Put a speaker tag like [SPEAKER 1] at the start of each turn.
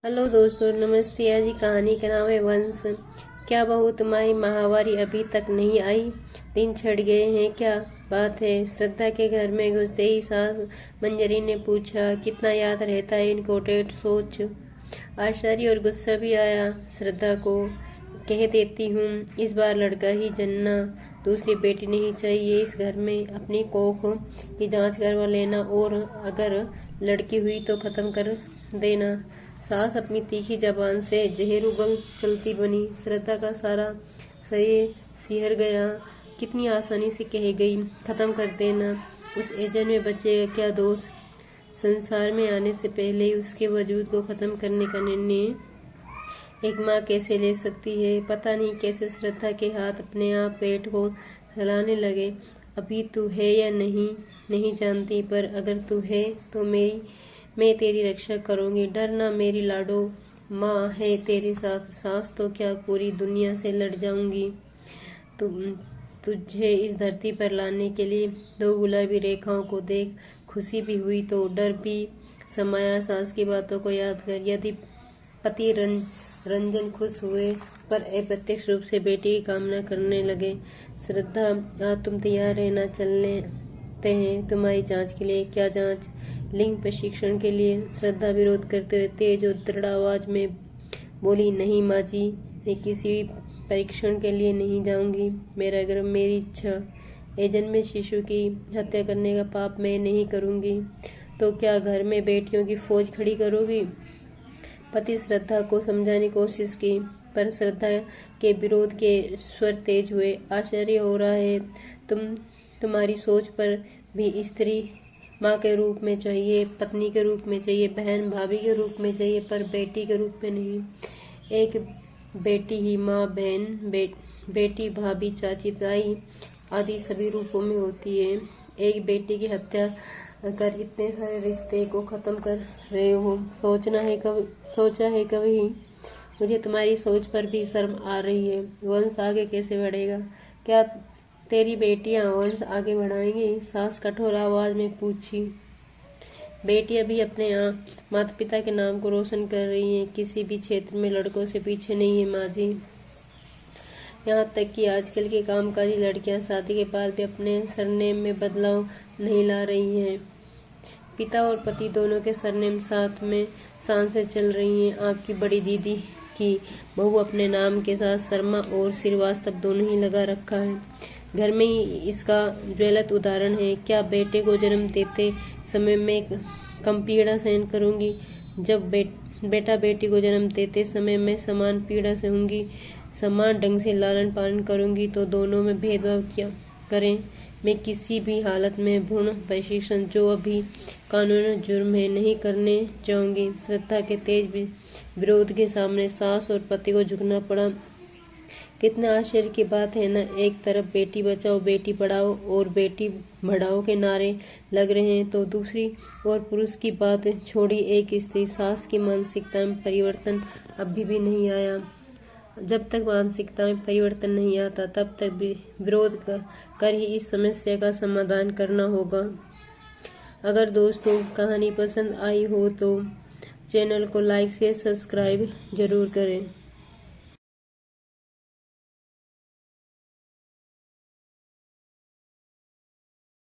[SPEAKER 1] Hello दोस्तों, नमस्ते। आज की कहानी का नाम है वंश। क्या बहू तुम्हारी माहवारी अभी तक नहीं आई? दिन छड़ गए हैं, क्या बात है? श्रद्धा के घर में घुसते ही सास मंजरी ने पूछा। कितना याद रहता है इनको? टेट सोच आश्चर्य और गुस्सा भी आया। श्रद्धा को कह देती हूँ, इस बार लड़का ही जनना, दूसरी बेटी नहीं चाहिए इस घर में। अपनी कोख की जांच करवा लेना और अगर लड़की हुई तो खत्म कर देना। सास अपनी तीखी जबान से जहर उगल चलती बनी। श्रद्धा का सारा शरीर सिहर गया। कितनी आसानी से कह गई, खत्म कर देना। उस एजेंट में बचेगा क्या दोष? संसार में आने से पहले ही उसके वजूद को खत्म करने का निर्णय एक माँ कैसे ले सकती है? पता नहीं कैसे श्रद्धा के हाथ अपने आप पेट को हिलाने लगे। अभी तू है या नहीं जानती, पर अगर तू है तो मैं तेरी रक्षा करूंगी। डरना मेरी लाडो, माँ है तेरे साथ। सास तो क्या, पूरी दुनिया से लड़ जाऊंगी। तुझे इस धरती पर लाने के लिए दो गुलाबी रेखाओं को देख खुशी भी हुई तो डर भी समाया। सास की बातों को याद कर यदि पति रंजन खुश हुए, पर अप्रत्यक्ष रूप से बेटी की कामना करने लगे। श्रद्धा, आज तुम तैयार रहना, चलते हैं तुम्हारी जांच के लिए। क्या जांच? लिंग प्रशिक्षण के लिए। श्रद्धा विरोध करते हुए तेज और दृढ़ आवाज में बोली, नहीं माँ जी, मैं किसी भी परीक्षण के लिए नहीं जाऊंगी। मेरा गर्भ, मेरी इच्छा। एजेंट में शिशु की हत्या करने का पाप मैं नहीं करूंगी। तो क्या घर में बेटियों की फौज खड़ी करोगी? पति श्रद्धा को समझाने की कोशिश की, पर श्रद्धा के विरोध के स्वर तेज हुए। आश्चर्य हो रहा है, तुम्हारी सोच पर भी स्त्री माँ के रूप में चाहिए, पत्नी के रूप में चाहिए, बहन भाभी के रूप में चाहिए, पर बेटी के रूप में नहीं। एक बेटी ही माँ, बहन, बेटी, भाभी, चाची, ताई आदि सभी रूपों में होती है। एक बेटी की हत्या कर इतने सारे रिश्ते को खत्म कर रहे हो। सोचा है कभी? मुझे तुम्हारी सोच पर भी शर्म आ रही है। वंश आगे कैसे बढ़ेगा? क्या तेरी बेटियां वंश आगे बढ़ाएंगी? सास कठोर आवाज में पूछी। बेटियां भी अपने माता पिता के नाम को रोशन कर रही हैं। किसी भी क्षेत्र में लड़कों से पीछे नहीं है माँ जी। यहाँ तक कि आजकल की कामकाजी लड़कियां शादी के बाद भी अपने सरनेम में बदलाव नहीं ला रही हैं। पिता और पति दोनों के सरनेम साथ में शान से चल रही हैं। आपकी बड़ी दीदी की बहू अपने नाम के साथ शर्मा और श्रीवास्तव दोनों ही लगा रखा है। घर में ही इसका ज्वलंत उदाहरण है। क्या बेटे को जन्म देते समय मैं कम पीड़ा सहन करूंगी? जब बेटा बेटी को जन्म देते समय मैं समान पीड़ा सहूंगी, समान ढंग से लालन पालन करूंगी, तो दोनों में भेदभाव क्या करें? मैं किसी भी हालत में भ्रूण प्रशिक्षण, जो अभी कानूनन जुर्म है, नहीं करने जाऊंगी। श्रद्धा के तेज विरोध के सामने सास और पति को झुकना पड़ा। कितना आश्चर्य की बात है ना, एक तरफ बेटी बचाओ, बेटी पढ़ाओ और बेटी बढ़ाओ के नारे लग रहे हैं, तो दूसरी ओर पुरुष की बात छोड़ी एक स्त्री सास की मानसिकता में परिवर्तन अभी भी नहीं आया। जब तक मानसिकता में परिवर्तन नहीं आता, तब तक विरोध कर ही इस समस्या का समाधान करना होगा। अगर दोस्तों कहानी पसंद आई हो तो चैनल को लाइक से सब्सक्राइब जरूर करें।